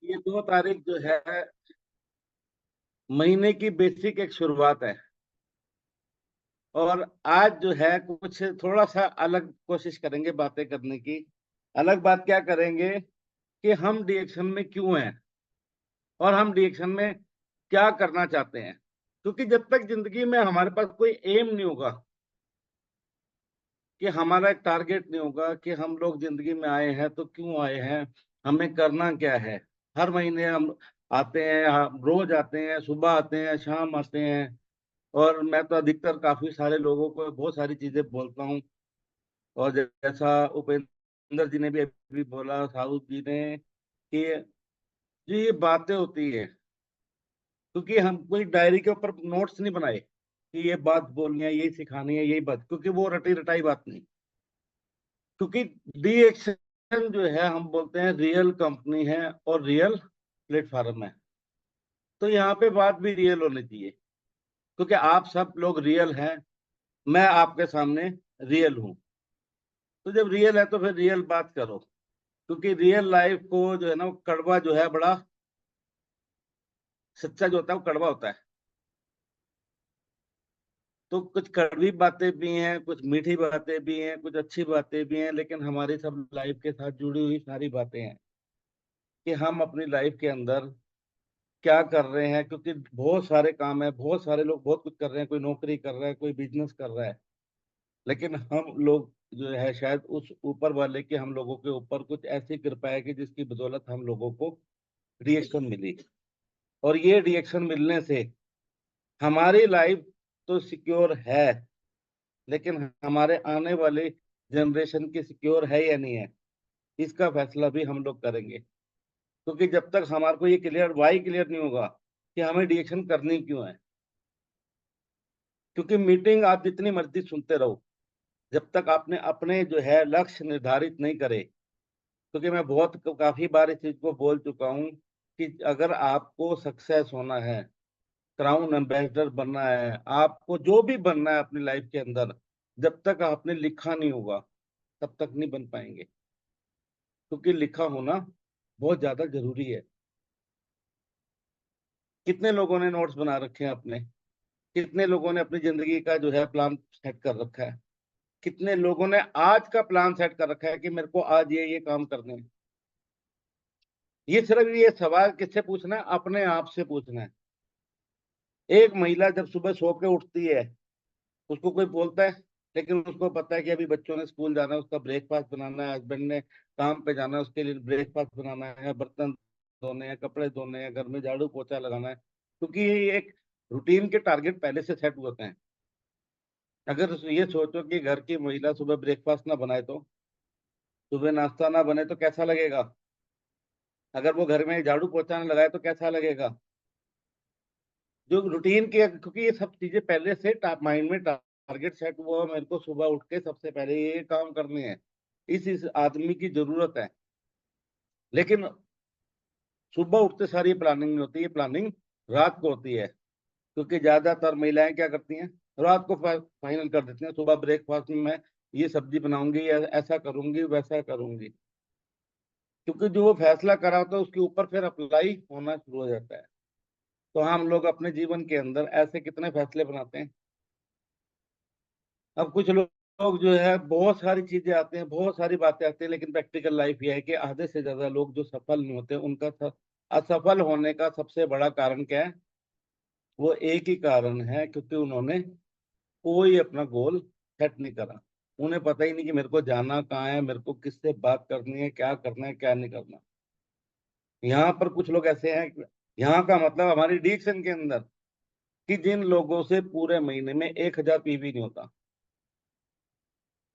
ये 2 तारीख जो है महीने की बेसिक एक शुरुआत है। और आज जो है कुछ थोड़ा सा अलग कोशिश करेंगे बातें करने की। अलग बात क्या करेंगे कि हम डिएक्शन में क्यों हैं और हम डिएक्शन में क्या करना चाहते हैं। क्योंकि जब तक जिंदगी में हमारे पास कोई एम नहीं होगा, कि हमारा एक टारगेट नहीं होगा कि हम लोग जिंदगी में आए हैं तो क्यों आए हैं, हमें करना क्या है। हर महीने हम आते हैं, हम रोज आते हैं, सुबह आते हैं, शाम आते हैं। और मैं तो अधिकतर काफी सारे लोगों को बहुत सारी चीजें बोलता हूँ। और जैसा उपेंद्र जी ने भी अभी बोला, साहू जी ने, कि जो ये बातें होती है, क्योंकि हम कोई डायरी के ऊपर नोट्स नहीं बनाए कि ये बात बोलनी है, यही सिखानी है, यही बात, क्योंकि वो रटी रटाई बात नहीं। क्योंकि डी एक्शन जो है, हम बोलते हैं रियल कंपनी है और रियल प्लेटफॉर्म है। तो यहाँ पे बात भी रियल होनी चाहिए, क्योंकि आप सब लोग रियल हैं, मैं आपके सामने रियल हूँ। तो जब रियल है तो फिर रियल बात करो। क्योंकि रियल लाइफ को जो है ना, वो कड़वा जो है बड़ा, सच्चा जो होता है वो कड़वा होता है। तो कुछ कड़वी बातें भी हैं, कुछ मीठी बातें भी हैं, कुछ अच्छी बातें भी हैं, लेकिन हमारी सब लाइफ के साथ जुड़ी हुई सारी बातें हैं कि हम अपनी लाइफ के अंदर क्या कर रहे हैं। क्योंकि बहुत सारे काम है, बहुत सारे लोग बहुत कुछ कर रहे हैं, कोई नौकरी कर रहा है, कोई बिजनेस कर रहा है, लेकिन हम लोग जो है शायद उस ऊपर वाले की हम लोगों के ऊपर कुछ ऐसी कृपा है कि जिसकी बदौलत हम लोगों को रिएक्शन मिली। और ये रिएक्शन मिलने से हमारी लाइफ तो सिक्योर है, लेकिन हमारे आने वाले जनरेशन की सिक्योर है या नहीं है, इसका फैसला भी हम लोग करेंगे। क्योंकि जब तक हमारे को ये क्लियर वाई क्लियर नहीं होगा कि हमें डिएक्शन करनी क्यों है। क्योंकि मीटिंग आप जितनी मर्जी सुनते रहो, जब तक आपने अपने जो है लक्ष्य निर्धारित नहीं करे। क्योंकि मैं बहुत काफी बार इस चीज को बोल चुका हूँ कि अगर आपको सक्सेस होना है, क्राउन एम्बेसडर बनना है, आपको जो भी बनना है अपनी लाइफ के अंदर, जब तक आपने लिखा नहीं होगा तब तक नहीं बन पाएंगे। क्योंकि लिखा होना बहुत ज्यादा जरूरी है। कितने लोगों ने नोट्स बना रखे हैं अपने, कितने लोगों ने अपनी जिंदगी का जो है प्लान सेट कर रखा है, कितने लोगों ने आज का प्लान सेट कर रखा है कि मेरे को आज ये काम करने हैं। ये सिर्फ ये सवाल किससे पूछना है? अपने आप से पूछना है। एक महिला जब सुबह सो के उठती है, उसको कोई बोलता है? लेकिन उसको पता है कि अभी बच्चों ने स्कूल जाना है, उसका ब्रेकफास्ट बनाना है, हस्बैंड ने काम पे जाना है, उसके लिए ब्रेकफास्ट बनाना है, बर्तन धोने हैं, कपड़े धोने हैं, घर में झाड़ू पोछा लगाना है। क्योंकि ये एक रूटीन के टारगेट पहले से सेट होते हैं। अगर ये सोचो कि घर की महिला सुबह ब्रेकफास्ट ना बनाए, तो सुबह नाश्ता ना बने तो कैसा लगेगा? अगर वो घर में झाड़ू पोछा ना लगाए तो कैसा लगेगा? जो रूटीन के, क्योंकि ये सब चीजें पहले से टॉप माइंड में टारगेट सेट हुआ, मेरे को सुबह उठ के सबसे पहले ये काम करने हैं, इस आदमी की जरूरत है। लेकिन सुबह उठते सारी प्लानिंग नहीं होती, ये प्लानिंग रात को होती है। क्योंकि ज्यादातर महिलाएं क्या करती हैं, रात को फाइनल कर देती हैं, सुबह ब्रेकफास्ट में मैं ये सब्जी बनाऊंगी या ऐसा करूंगी वैसा करूंगी। क्योंकि जो वो फैसला करा होता है उसके ऊपर फिर अप्लाई होना शुरू हो जाता है। तो हम लोग अपने जीवन के अंदर ऐसे कितने फैसले बनाते हैं। अब कुछ लोग जो है बहुत सारी चीजें आते हैं, बहुत सारी बातें आती हैं, लेकिन प्रैक्टिकल लाइफ ये है कि आधे से ज्यादा लोग जो सफल नहीं होते, उनका असफल होने का सबसे बड़ा कारण क्या है? वो एक ही कारण है, क्योंकि उन्होंने कोई अपना गोल सेट नहीं करा। उन्हें पता ही नहीं कि मेरे को जाना कहाँ है, मेरे को किससे बात करनी है, क्या करना है, क्या नहीं करना। यहाँ पर कुछ लोग ऐसे हैं, यहाँ का मतलब हमारी डिक्शन के अंदर, कि जिन लोगों से पूरे महीने में 1,000 पीवी नहीं होता।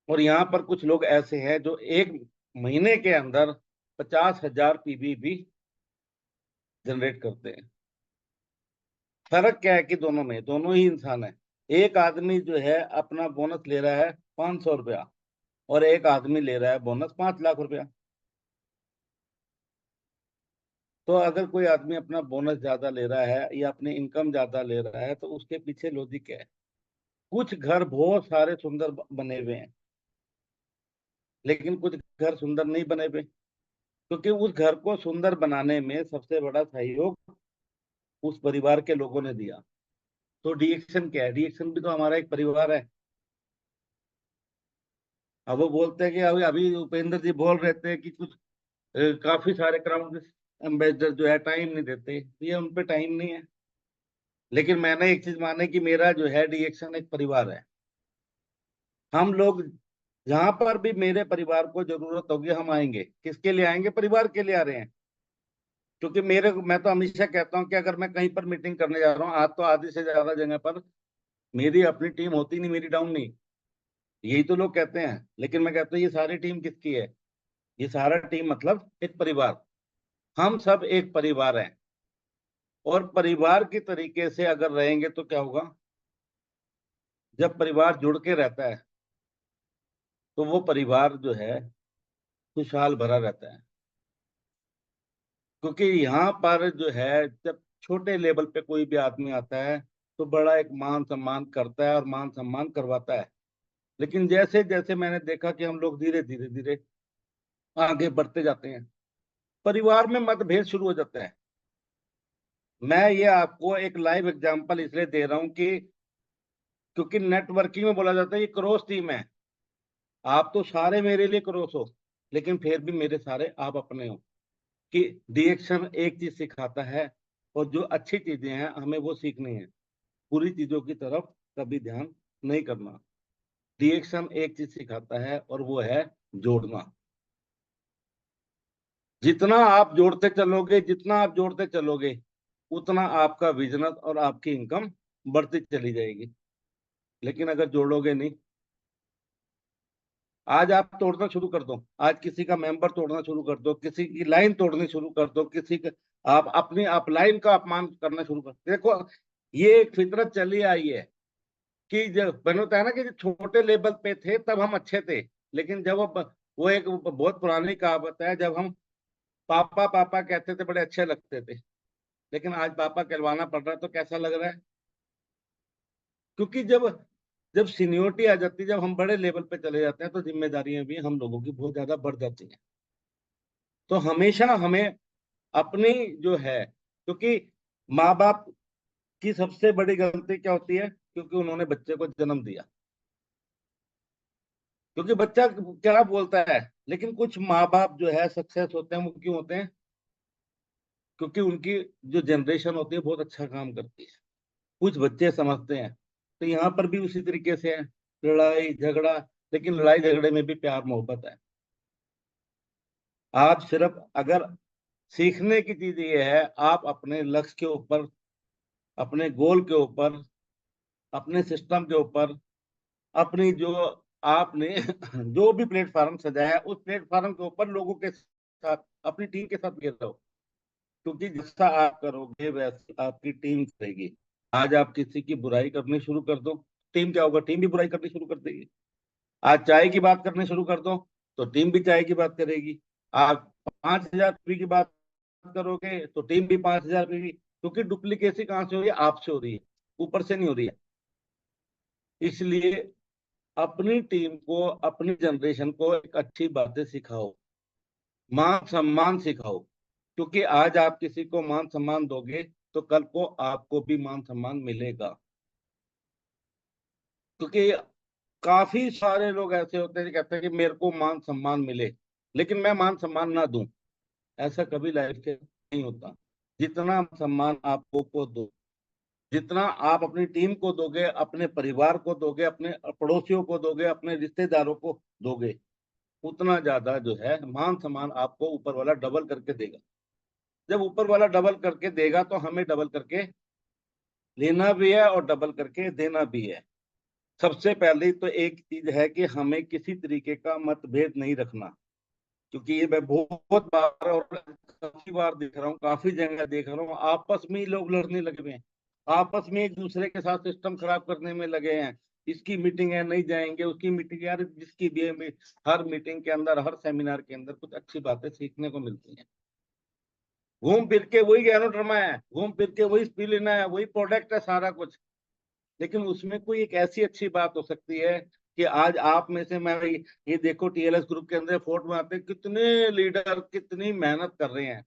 और यहाँ पर कुछ लोग ऐसे हैं जो एक महीने के अंदर 50,000 पीवी भी जनरेट करते हैं। फर्क क्या है कि दोनों में दोनों ही इंसान है। एक आदमी जो है अपना बोनस ले रहा है 500 रुपया, और एक आदमी ले रहा है बोनस 5 लाख रुपया। तो अगर कोई आदमी अपना बोनस ज्यादा ले रहा है या अपनी इनकम ज्यादा ले रहा है, तो उसके पीछे लॉजिक क्या है? कुछ घर बहुत सारे सुंदर बने हुए हैं, लेकिन कुछ घर सुंदर नहीं बने हुए। क्योंकि उस घर को सुंदर बनाने में सबसे बड़ा सहयोग उस परिवार के लोगों ने दिया। तो डीएक्शन क्या है? डीएक्शन भी तो हमारा एक परिवार है। अब वो बोलते हैं कि अभी अभी उपेंद्र जी बोल रहे थे कि कुछ काफी सारे क्राउन एम्बेसडर जो है टाइम नहीं देते, ये उन पे टाइम नहीं है। लेकिन मैंने एक चीज मानी कि मेरा जो है डीएक्शन एक परिवार है। हम लोग जहां पर भी मेरे परिवार को जरूरत होगी हम आएंगे। किसके लिए आएंगे? परिवार के लिए आ रहे हैं। क्योंकि मैं तो हमेशा कहता हूँ कि अगर मैं कहीं पर मीटिंग करने जा रहा हूँ, आज तो आधी से ज्यादा जगह पर मेरी अपनी टीम होती नहीं, मेरी डाउन नहीं। यही तो लोग कहते हैं, लेकिन मैं कहता हूँ ये सारी टीम किसकी है? ये सारा टीम मतलब एक परिवार। हम सब एक परिवार हैं। और परिवार की तरीके से अगर रहेंगे तो क्या होगा? जब परिवार जुड़ के रहता है तो वो परिवार जो है खुशहाल भरा रहता है। क्योंकि यहाँ पर जो है जब छोटे लेवल पे कोई भी आदमी आता है तो बड़ा एक मान सम्मान करता है और मान सम्मान करवाता है। लेकिन जैसे जैसे मैंने देखा कि हम लोग धीरे धीरे धीरे आगे बढ़ते जाते हैं, परिवार में मतभेद शुरू हो जाता है। मैं ये आपको एक लाइव एग्जांपल इसलिए दे रहा हूं कि क्योंकि नेटवर्किंग में बोला जाता है ये क्रॉस टीम है। आप तो सारे मेरे लिए क्रॉस हो, लेकिन फिर भी मेरे सारे आप अपने हो। कि डीएक्शन एक चीज सिखाता है, और जो अच्छी चीजें हैं हमें वो सीखनी है, बुरी चीजों की तरफ कभी ध्यान नहीं करना। डीएक्शन एक चीज सिखाता है और वो है जोड़ना। जितना आप जोड़ते चलोगे, जितना आप जोड़ते चलोगे, उतना आपका बिजनेस और आपकी इनकम बढ़ती चली जाएगी। लेकिन अगर जोड़ोगे नहीं, आज आप तोड़ना शुरू कर दो, आज किसी का मेंबर तोड़ना शुरू कर दो, किसी की लाइन तोड़नी शुरू कर दो, किसी का आप अपनी आप लाइन का अपमान करना शुरू कर देखो। ये एक फितरत चली आई है कि जब मैंने बताया ना कि जब छोटे लेवल पे थे तब हम अच्छे थे। लेकिन जब वो एक बहुत पुरानी कहावत है, जब हम पापा पापा कहते थे बड़े अच्छे लगते थे, लेकिन आज पापा कहलवाना पड़ रहा है तो कैसा लग रहा है? क्योंकि जब जब सीनियोरिटी आ जाती है, जब हम बड़े लेवल पे चले जाते हैं तो जिम्मेदारियां भी हम लोगों की बहुत ज्यादा बढ़ जाती हैं। तो हमेशा हमें अपनी जो है, क्योंकि माँ बाप की सबसे बड़ी गलती क्या होती है? क्योंकि उन्होंने बच्चे को जन्म दिया। क्योंकि बच्चा क्या बोलता है, लेकिन कुछ माँ बाप जो है सक्सेस होते हैं, वो क्यों होते हैं? क्योंकि उनकी जो जनरेशन होती है बहुत अच्छा काम करती है। कुछ बच्चे समझते हैं। तो यहाँ पर भी उसी तरीके से है, लड़ाई झगड़ा। लेकिन लड़ाई झगड़े में भी प्यार मोहब्बत है। आप सिर्फ अगर सीखने की चीज ये है, आप अपने लक्ष्य के ऊपर, अपने गोल के ऊपर, अपने सिस्टम के ऊपर, अपनी जो आपने जो भी प्लेटफॉर्म सजाया उस प्लेटफॉर्म के ऊपर लोगों के साथ, अपनी टीम के साथ गिर रहो। क्योंकि जैसा आप करोगे वैसी आपकी टीम करेगी। आज आप किसी की बुराई करनी शुरू कर दो, टीम क्या होगा? टीम भी बुराई करनी शुरू कर देगी। आज चाय की बात करनी शुरू कर दो तो टीम भी चाय की बात करेगी। आप 5,000 रुपये की बात करोगे तो टीम भी 5,000 रुपये की। क्योंकि डुप्लीकेसी कहाँ से हो रही है? आपसे हो रही है, ऊपर से नहीं हो रही है। इसलिए अपनी टीम को, अपनी जनरेशन को एक अच्छी बातें सिखाओ, मान सम्मान सिखाओ। क्योंकि आज आप किसी को मान सम्मान दोगे तो कल को आपको भी मान सम्मान मिलेगा। क्योंकि काफी सारे लोग ऐसे होते हैं जो कहते हैं कि मेरे को मान सम्मान मिले, लेकिन मैं मान सम्मान ना दूं। ऐसा कभी लाइफ के नहीं होता। जितना सम्मान आपको को दो, जितना आप अपनी टीम को दोगे, अपने परिवार को दोगे, अपने पड़ोसियों को दोगे, अपने रिश्तेदारों को दोगे, उतना ज्यादा जो है मान सम्मान आपको ऊपर वाला डबल करके देगा। जब ऊपर वाला डबल करके देगा तो हमें डबल करके लेना भी है और डबल करके देना भी है। सबसे पहले तो एक चीज है कि हमें किसी तरीके का मतभेद नहीं रखना। क्योंकि ये मैं बहुत बार और काफी बार देख रहा हूँ, काफी जगह देख रहा हूँ, आपस में ही लोग लड़ने लगे हुए हैं। आपस में एक दूसरे के साथ सिस्टम खराब करने में लगे हैं। इसकी मीटिंग है नहीं जाएंगे, उसकी मीटिंग यार जिसकी भी है, हर मीटिंग के अंदर, हर सेमिनार के अंदर कुछ अच्छी बातें सीखने को मिलती हैं। घूम फिर के वही गैनोड्रमा है, घूम फिर के वही स्पिलिना है, वही प्रोडक्ट है सारा कुछ। लेकिन उसमें कोई एक ऐसी अच्छी बात हो सकती है कि आज आप में से मैं ये देखो, टीएलएस ग्रुप के अंदर फोर्ट में आते हैं, कितने लीडर कितनी मेहनत कर रहे हैं,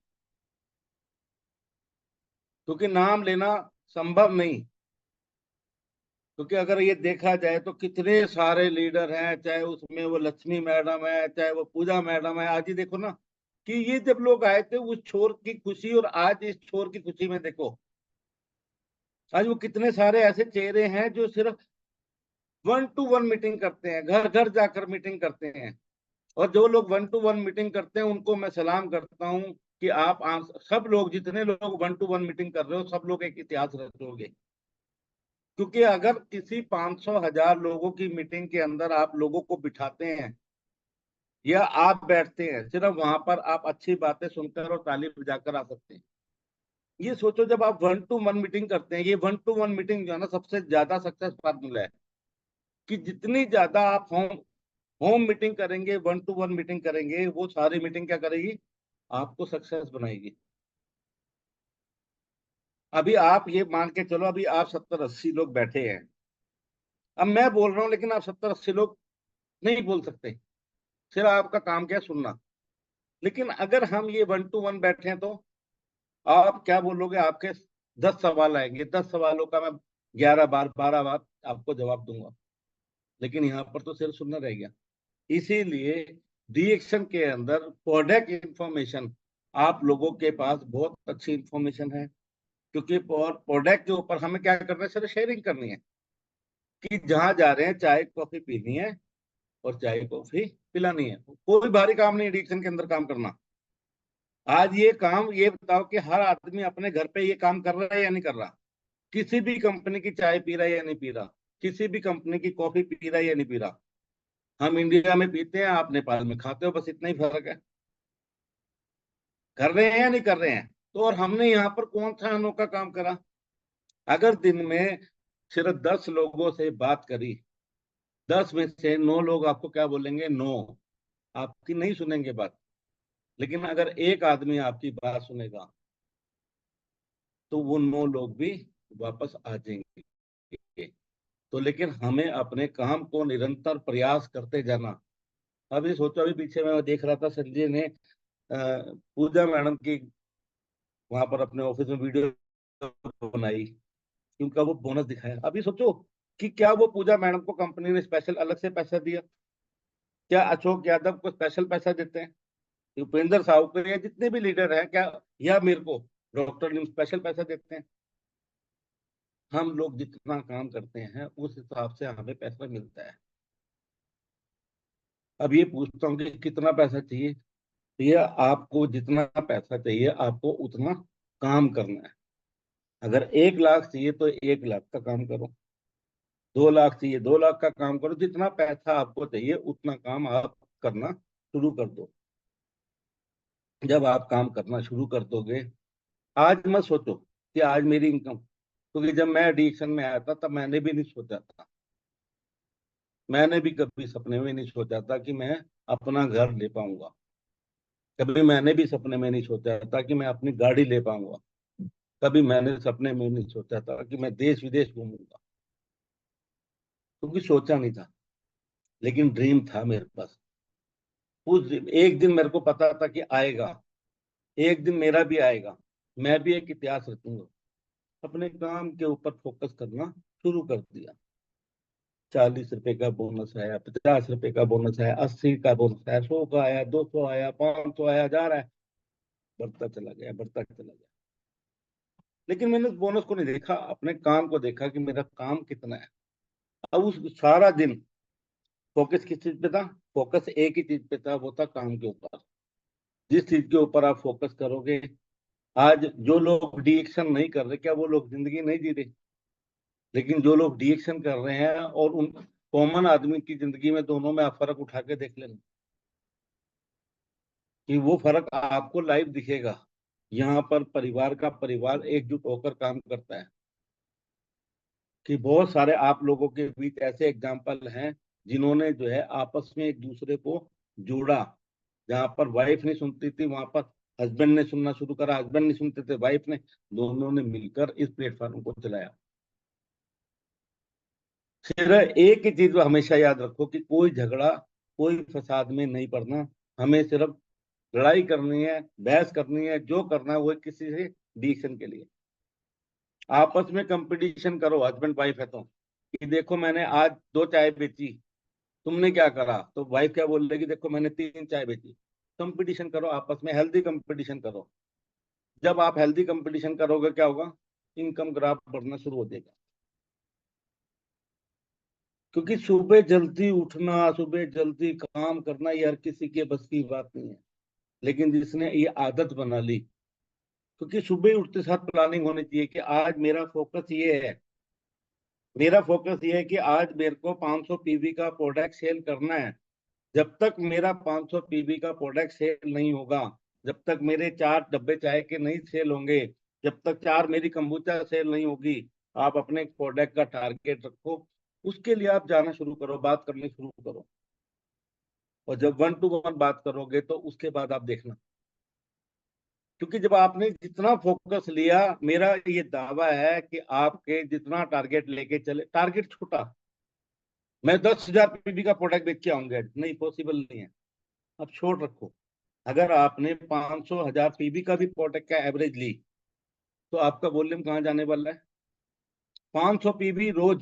क्योंकि नाम लेना संभव नहीं। क्योंकि अगर ये देखा जाए तो कितने सारे लीडर हैं, चाहे उसमें वो लक्ष्मी मैडम है, चाहे वो पूजा मैडम है। आज ही देखो ना कि ये जब लोग आए थे उस छोर की खुशी, और आज इस छोर की खुशी में देखो, आज वो कितने सारे ऐसे चेहरे हैं जो सिर्फ 1-to-1 मीटिंग करते हैं, घर घर जाकर मीटिंग करते हैं। और जो लोग 1-to-1 मीटिंग करते हैं उनको मैं सलाम करता हूँ कि सब लोग, जितने लोग 1-to-1 मीटिंग कर रहे हो, सब लोग एक इतिहास रचोगे। क्योंकि अगर किसी 500,000 लोगों की मीटिंग के अंदर आप लोगों को बिठाते हैं या आप बैठते हैं, सिर्फ वहां पर आप अच्छी बातें सुनकर और ताली बजाकर आ सकते हैं। ये सोचो, जब आप 1-to-1 मीटिंग करते हैं, ये 1-to-1 मीटिंग जो है ना, सबसे ज्यादा सक्सेस फार्मूला है। कि जितनी ज्यादा आप होम होम मीटिंग करेंगे, 1-to-1 मीटिंग करेंगे, वो सारी मीटिंग क्या करेगी, आपको सक्सेस बनाएगी। अभी आप ये मान के चलो, अभी आप 70-80 लोग बैठे हैं, अब मैं बोल रहा हूँ, लेकिन आप 70-80 लोग नहीं बोल सकते, सिर्फ आपका काम क्या है, सुनना। लेकिन अगर हम ये 1-to-1 बैठे हैं, तो आप क्या बोलोगे, आपके 10 सवाल आएंगे, 10 सवालों का मैं 11 बार 12 बार आपको जवाब दूंगा। लेकिन यहाँ पर तो सिर्फ सुनना रह गया। इसीलिए रिएक्शन के अंदर प्रोडक्ट इंफॉर्मेशन, आप लोगों के पास बहुत अच्छी इंफॉर्मेशन है। क्योंकि प्रोडक्ट के ऊपर हमें क्या करना है, सिर्फ शेयरिंग करनी है। कि जहां जा रहे हैं, चाय कॉफी पीनी है और चाय कॉफी पिलानी है, कोई भारी काम नहीं एडिक्शन के अंदर काम करना। आज ये काम, ये बताओ कि हर आदमी अपने घर पे ये काम कर रहा है या नहीं कर रहा। किसी भी कंपनी की चाय पी रहा है या नहीं पी रहा, किसी भी कंपनी की कॉफी पी रहा है या नहीं पी रहा। हम इंडिया में पीते हैं, आप नेपाल में खाते हो, बस इतना ही फर्क है। कर रहे हैं या नहीं कर रहे हैं। तो और हमने यहाँ पर कौन सा अनोखा काम करा। अगर दिन में सिर्फ 10 लोगों से बात करी, 10 में से 9 लोग आपको क्या बोलेंगे, नो, आपकी नहीं सुनेंगे बात। लेकिन अगर एक आदमी आपकी बात सुनेगा, तो वो 9 लोग भी वापस आ जाएंगे। तो लेकिन हमें अपने काम को निरंतर प्रयास करते जाना। अभी सोचो, अभी पीछे मैं देख रहा था, संजय ने पूजा मैडम की वहां पर अपने ऑफिस में वीडियो बनाई, उनका वो बोनस दिखाया। अभी सोचो कि क्या वो पूजा मैडम को कंपनी ने स्पेशल अलग से पैसा दिया, क्या अशोक यादव को स्पेशल पैसा देते हैं, भूपेंद्र साहू को, या जितने भी लीडर हैं, क्या, या मेरे को डॉक्टर ने स्पेशल पैसा देते हैं। हम लोग जितना काम करते हैं उस हिसाब से हमें पैसा मिलता है। अब ये पूछता हूँ कि कितना पैसा चाहिए। तो ये आपको जितना पैसा चाहिए, आपको उतना काम करना है। अगर 1 लाख चाहिए तो 1 लाख का काम करो, 2 लाख चाहिए 2 लाख का काम करो, जितना पैसा आपको चाहिए उतना काम आप करना शुरू कर दो। जब आप काम करना शुरू कर दोगे, आज मत सोचो कि आज मेरी इनकम, क्योंकि जब मैं एडिक्शन में आया था तब मैंने भी नहीं सोचा था, मैंने भी कभी सपने में नहीं सोचा था कि मैं अपना घर ले पाऊंगा। कभी मैंने भी सपने में नहीं सोचा था कि मैं अपनी गाड़ी ले पाऊंगा। कभी मैंने सपने में नहीं सोचा था कि मैं देश विदेश घूमूंगा, क्योंकि सोचा नहीं था। लेकिन ड्रीम था मेरे पास। एक दिन मेरे को पता था कि आएगा, एक दिन मेरा भी आएगा, मैं भी एक इतिहास रचूंगा। अपने काम के ऊपर फोकस करना शुरू कर दिया। 40 रुपए का बोनस आया, 50 रुपए का बोनस आया, 80 का बोनस आया, 100 का आया, 200 आया, 500 आया, जा रहा है, बढ़ता चला गया, बढ़ता चला गया। लेकिन मैंने उस बोनस को नहीं देखा, अपने काम को देखा कि मेरा काम कितना है। अब उस सारा दिन फोकस किस चीज पे था, फोकस एक ही चीज पे था, वो था काम के ऊपर। जिस चीज के ऊपर आप फोकस करोगे, आज जो लोग डिएक्शन नहीं कर रहे, क्या वो लोग जिंदगी नहीं जी रहे। लेकिन जो लोग डिएक्शन कर रहे हैं, और उन कॉमन आदमी की जिंदगी में, दोनों में आप फर्क उठा के देख लेना, कि वो फर्क आपको लाइव दिखेगा। यहाँ पर परिवार एकजुट होकर काम करता है। कि बहुत सारे आप लोगों के बीच ऐसे एग्जाम्पल हैं जिन्होंने जो है आपस में एक दूसरे को जोड़ा। जहां पर वाइफ नहीं सुनती थी, वहां पर हस्बैंड ने सुनना शुरू करा, हस्बैंड नहीं सुनते थे, वाइफ ने, दोनों ने मिलकर इस प्लेटफॉर्म को चलाया। सिर्फ एक ही चीज हमेशा याद रखो कि कोई झगड़ा, कोई फसाद में नहीं पड़ना। हमें सिर्फ लड़ाई करनी है, बहस करनी है, जो करना है वो किसी से डिसीजन के लिए। आपस में कंपटीशन करो, हस्बैंड वाइफ है तो, कि देखो मैंने आज 2 चाय बेची, तुमने क्या करा, तो वाइफ क्या बोल रही कि देखो मैंने 3 चाय बेची। कंपटीशन करो आपस में, हेल्दी कंपटीशन करो। जब आप हेल्दी कंपटीशन करोगे क्या होगा, इनकम ग्राफ बढ़ना शुरू हो जाएगा। क्योंकि सुबह जल्दी उठना, सुबह जल्दी काम करना, ये हर किसी के बस की बात नहीं है। लेकिन जिसने ये आदत बना ली, क्योंकि सुबह उठते साथ प्लानिंग होनी चाहिए कि आज मेरा फोकस ये है, मेरा फोकस ये है कि आज मेरे को 500 पीवी का प्रोडक्ट सेल करना है। जब तक मेरा 500 पीवी का प्रोडक्ट सेल नहीं होगा, जब तक मेरे 4 डब्बे चाय के नहीं सेल होंगे, जब तक 4 मेरी कंबूचा सेल नहीं होगी, आप अपने प्रोडक्ट का टारगेट रखो। उसके लिए आप जाना शुरू करो, बात करनी शुरू करो। और जब 1 to 1 बात करोगे तो उसके बाद आप देखना, क्योंकि जब आपने जितना फोकस लिया, मेरा ये दावा है कि आपके जितना टारगेट लेके चले, टारगेट छोटा, मैं 10,000 पीवी का प्रोडक्ट बेच के आऊंगा, नहीं पॉसिबल नहीं है। आप छोड़ रखो। अगर आपने 500 1000 पीवी का भी प्रोडक्ट का एवरेज ली, तो आपका वॉल्यूम कहाँ जाने वाला है? 500 पीवी रोज,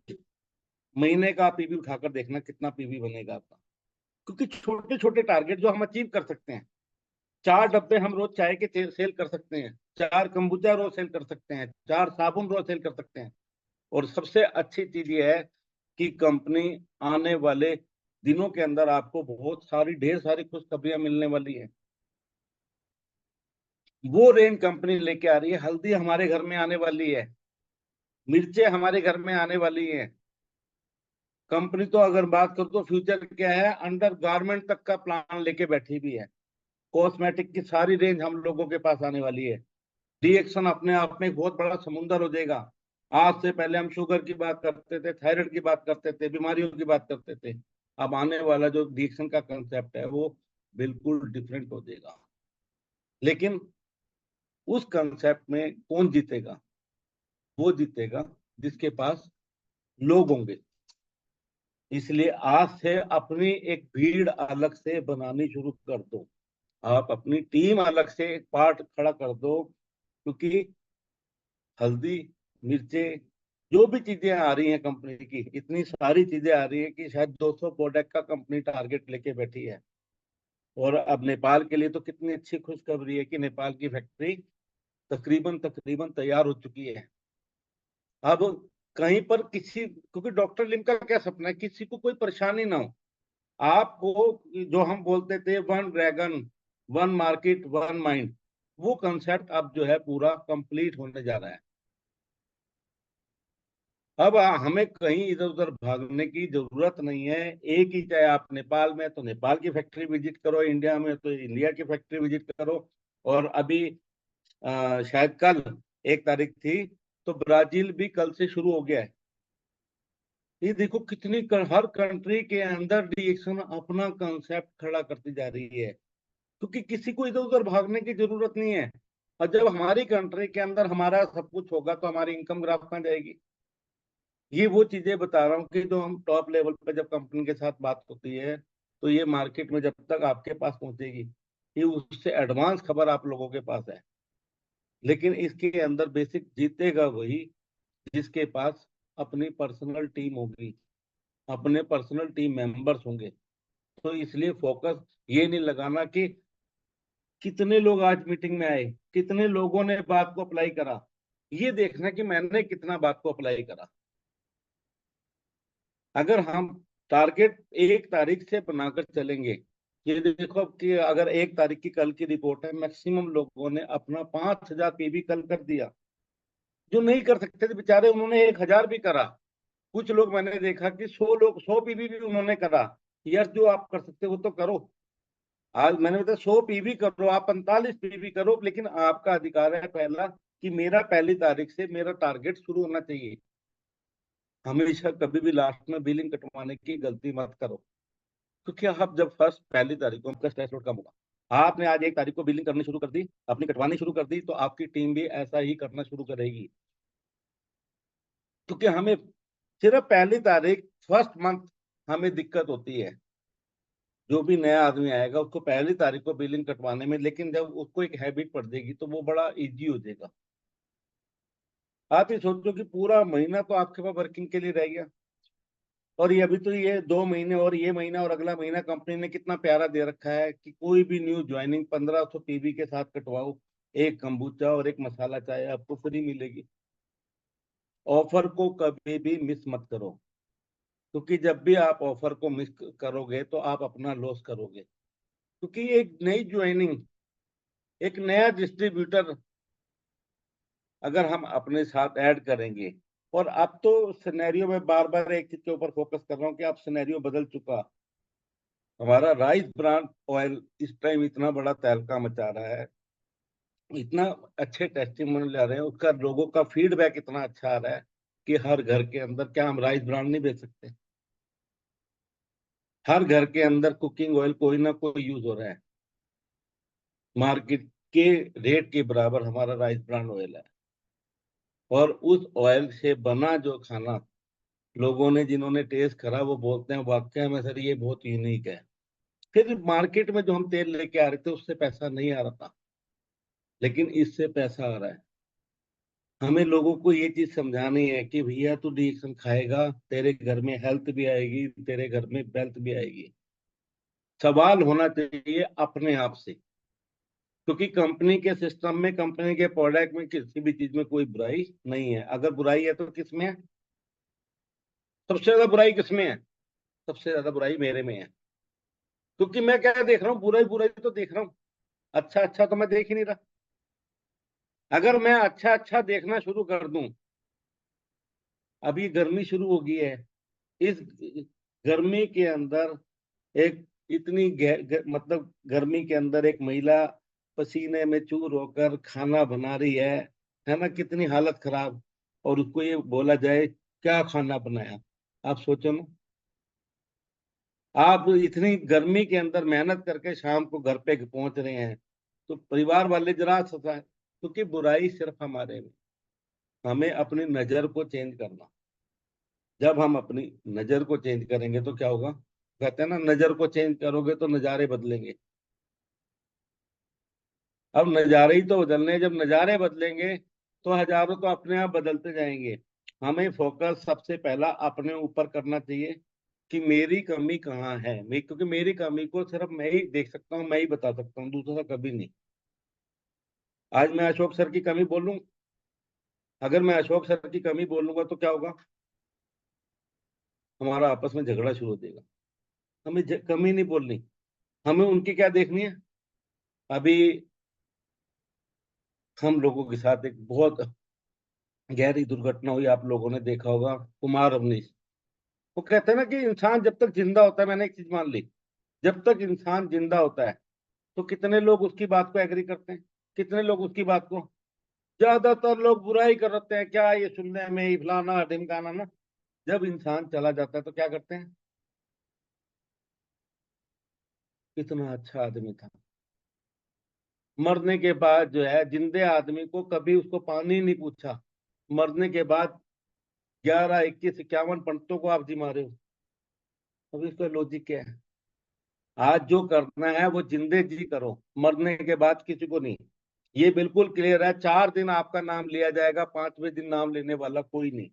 महीने का पीवी उठाकर देखना कितना पीवी बनेगा आपका। क्योंकि छोटे छोटे टारगेट जो हम अचीव कर सकते हैं, 4 डब्बे हम रोज चाय के सेल कर सकते हैं, 4 कंबुचा रोज सेल कर सकते हैं, 4 साबुन रोज सेल कर सकते हैं। और सबसे अच्छी चीज ये है कि कंपनी आने वाले दिनों के अंदर आपको बहुत सारी, ढेर सारी खुशखबरियां मिलने वाली है। वो रेंज कंपनी लेके आ रही है। हल्दी हमारे घर में आने वाली है, मिर्चें हमारे घर में आने वाली हैं। कंपनी तो अगर बात करो तो फ्यूचर क्या है, अंडर गारमेंट तक का प्लान लेके बैठी भी है। कॉस्मेटिक की सारी रेंज हम लोगों के पास आने वाली है। डीएक्शन अपने आप में एक बहुत बड़ा समुंदर हो जाएगा। आज से पहले हम शुगर की बात करते थे, थायराइड की बात करते थे, बीमारियों की बात करते थे। अब आने वाला जो डीएक्शन का कंसेप्ट है वो बिल्कुल डिफरेंट हो जाएगा। लेकिन उस कंसेप्ट में कौन जीतेगा? वो जीतेगा जिसके पास लोग होंगे। इसलिए आज से अपनी एक भीड़ अलग से बनानी शुरू कर दो। आप अपनी टीम अलग से एक पार्ट खड़ा कर दो। क्योंकि हल्दी, मिर्चें, जो भी चीजें आ रही हैं कंपनी की, इतनी सारी चीजें आ रही है कि शायद 200 प्रोडक्ट का कंपनी टारगेट लेके बैठी है। और अब नेपाल के लिए तो कितनी अच्छी खुशखबरी है कि नेपाल की फैक्ट्री तकरीबन तकरीबन तैयार हो चुकी है। अब कहीं पर किसी, क्योंकि डॉक्टर लिम का क्या सपना है, किसी को कोई परेशानी ना हो। आपको, जो हम बोलते थे one dragon, one market, one mind, वो कंसेप्ट अब जो है पूरा कंप्लीट होने जा रहा है। अब हमें कहीं इधर उधर भागने की जरूरत नहीं है। एक ही, चाहे आप नेपाल में तो नेपाल की फैक्ट्री विजिट करो, इंडिया में तो इंडिया की फैक्ट्री विजिट करो। और अभी शायद कल 1 तारीख थी, तो ब्राजील भी कल से शुरू हो गया है। ये देखो कितनी हर कंट्री के अंदर रिएक्शन अपना कंसेप्ट खड़ा करती जा रही है। क्योंकि किसी को इधर उधर भागने की जरूरत नहीं है। और जब हमारी कंट्री के अंदर हमारा सब कुछ होगा तो हमारी इनकम ग्राफ कहाँ जाएगी? ये वो चीजें बता रहा हूँ कि जो हम टॉप लेवल पे जब कंपनी के साथ बात होती है, तो ये मार्केट में जब तक आपके पास पहुंचेगी, ये उससे एडवांस खबर आप लोगों के पास है। लेकिन इसके अंदर बेसिक जीतेगा वही जिसके पास अपनी पर्सनल टीम होगी, अपने पर्सनल टीम मेंबर्स होंगे। तो इसलिए फोकस ये नहीं लगाना कि कितने लोग आज मीटिंग में आए, कितने लोगों ने बात को अप्लाई करा। ये देखना कि मैंने कितना बात को अप्लाई करा। अगर हम टारगेट 1 तारीख से बनाकर चलेंगे, ये देखो अब कि अगर 1 तारीख की कल की रिपोर्ट है, मैक्सिमम लोगों ने अपना 5,000 पीवी कल कर दिया। जो नहीं कर सकते थे बेचारे, उन्होंने 1,000 भी करा। कुछ लोग मैंने देखा कि 100 लोग 100 पीवी भी उन्होंने करा। यार जो आप कर सकते हो तो करो। आज मैंने बताया 100 पीवी करो, आप 45 पीवी करो, लेकिन आपका अधिकार है पहला कि मेरा 1 तारीख से मेरा टारगेट शुरू होना चाहिए। हमेशा कभी भी लास्ट में बिलिंग कटवाने की गलती मत करो। क्योंकि आप जब फर्स्ट 1 तारीख को आपका स्ट्रेस लोड कम होगा, आपने आज 1 तारीख को बिलिंग करनी शुरू कर दी, अपनी कटवानी शुरू कर दी, तो आपकी टीम भी ऐसा ही करना शुरू करेगी। क्योंकि हमें सिर्फ 1 तारीख फर्स्ट मंथ हमें दिक्कत होती है, जो भी नया आदमी आएगा उसको पहली तारीख को बिलिंग कटवाने में, लेकिन जब उसको एक हैबिट पड़ जाएगी तो वो बड़ा इजी हो जाएगा। आप ही सोचो कि पूरा महीना तो आपके पास वर्किंग के लिए रह गया, और ये अभी तो ये 2 महीने और ये महीना और अगला महीना कंपनी ने कितना प्यारा दे रखा है कि कोई भी न्यू ज्वाइनिंग 1500 पीवी के साथ कटवाओ, एक कंबूचा और एक मसाला चाय आपको फ्री मिलेगी। ऑफर को कभी भी मिस मत करो, क्योंकि जब भी आप ऑफर को मिस करोगे तो आप अपना लॉस करोगे। क्योंकि एक नई ज्वाइनिंग, एक नया डिस्ट्रीब्यूटर अगर हम अपने साथ ऐड करेंगे, और अब तो सिनेरियो में बार बार एक चीज के ऊपर फोकस कर रहा हूँ कि अब सिनेरियो बदल चुका। हमारा राइस ब्रांड ऑयल इस टाइम इतना बड़ा तहलका मचा रहा है, इतना अच्छे टेस्टिमोनियल आ रहे हैं, उसका लोगों का फीडबैक इतना अच्छा आ रहा है कि हर घर के अंदर क्या हम राइस ब्रांड नहीं बेच सकते? हर घर के अंदर कुकिंग ऑयल कोई ना कोई यूज हो रहा है, मार्केट के रेट के बराबर हमारा राइस ब्रांड ऑयल है। और उस ऑयल से बना जो खाना, लोगों ने जिन्होंने टेस्ट करा वो बोलते हैं वाकई में सर ये बहुत यूनिक है। फिर मार्केट में जो हम तेल लेके आ रहे थे उससे पैसा नहीं आ रहा था, लेकिन इससे पैसा आ रहा है। हमें लोगों को ये चीज समझानी है कि भैया तू डिएक्शन खाएगा, तेरे घर में हेल्थ भी आएगी, तेरे घर में वेल्थ भी आएगी। सवाल होना चाहिए अपने आप से, क्योंकि कंपनी के सिस्टम में, कंपनी के प्रोडक्ट में, किसी भी चीज में कोई बुराई नहीं है। अगर बुराई है तो किसमें है? सबसे ज्यादा बुराई किसमें है? सबसे ज्यादा बुराई मेरे में है, क्योंकि मैं क्या देख रहा हूँ, बुराई बुराई तो देख रहा हूँ, अच्छा अच्छा तो मैं देख ही नहीं रहा। अगर मैं अच्छा अच्छा देखना शुरू कर दूं, अभी गर्मी शुरू हो गई है, इस गर्मी के अंदर एक इतनी मतलब गर्मी के अंदर एक महिला पसीने में चूर होकर खाना बना रही है ना, कितनी हालत खराब, और उसको ये बोला जाए क्या खाना बनाया? आप सोचो ना, आप इतनी गर्मी के अंदर मेहनत करके शाम को घर पे पहुंच रहे हैं, तो परिवार वाले जरा सता है, क्योंकि बुराई सिर्फ हमारे में। हमें अपनी नजर को चेंज करना। जब हम अपनी नजर को चेंज करेंगे तो क्या होगा? कहते हैं ना, नजर को चेंज करोगे तो नजारे बदलेंगे। अब नजारे ही तो बदलने हैं। जब नजारे बदलेंगे तो हजारों तो अपने आप बदलते जाएंगे। हमें फोकस सबसे पहला अपने ऊपर करना चाहिए कि मेरी कमी कहाँ है। क्योंकि मेरी कमी को सिर्फ मैं ही देख सकता हूँ, मैं ही बता सकता हूँ, दूसरा कभी नहीं। आज मैं अशोक सर की कमी बोलूं, अगर मैं अशोक सर की कमी बोलूंगा तो क्या होगा? हमारा आपस में झगड़ा शुरू हो जाएगा। हमें कमी नहीं बोलनी, हमें उनकी क्या देखनी है। अभी हम लोगों के साथ एक बहुत गहरी दुर्घटना हुई, आप लोगों ने देखा होगा, कुमार अवनीश। वो कहते हैं ना कि इंसान जब तक जिंदा होता है, मैंने एक चीज मान ली, जब तक इंसान जिंदा होता है तो कितने लोग उसकी बात को एग्री करते हैं? कितने लोग उसकी बात को? ज्यादातर लोग बुराई करते हैं, क्या ये सुनने में ही फलाना ढिमकाना ना। जब इंसान चला जाता है तो क्या करते हैं? कितना अच्छा आदमी था। मरने के बाद जो है, जिंदे आदमी को कभी उसको पानी नहीं पूछा, मरने के बाद 11 21 51 पंडितों को आप जी मारे हो। अब इसका लॉजिक क्या है? आज जो करना है वो जिंदे जी करो, मरने के बाद किसी को नहीं। ये बिल्कुल क्लियर है, 4 दिन आपका नाम लिया जाएगा, 5वें दिन नाम लेने वाला कोई नहीं।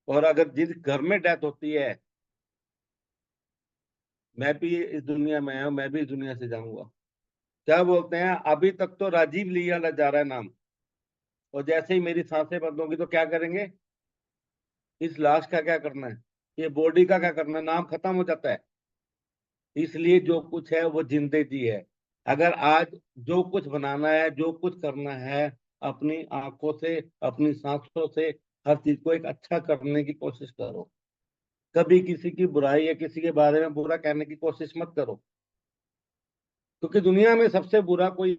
और अगर जिस घर में डेथ होती है, मैं भी इस दुनिया में आया हूं, मैं भी इस दुनिया से जाऊंगा। क्या बोलते हैं, अभी तक तो राजीव लिया जा रहा है नाम, और जैसे ही मेरी सांसें बंद होंगी तो क्या करेंगे? इस लाश का क्या करना है? ये बॉडी का क्या करना है? नाम खत्म हो जाता है। इसलिए जो कुछ है वो जिंदे जी है। अगर आज जो कुछ बनाना है, जो कुछ करना है, अपनी आंखों से, अपनी सांसों से हर चीज को एक अच्छा करने की कोशिश करो। कभी किसी की बुराई या किसी के बारे में बुरा कहने की कोशिश मत करो, क्योंकि दुनिया में सबसे बुरा कोई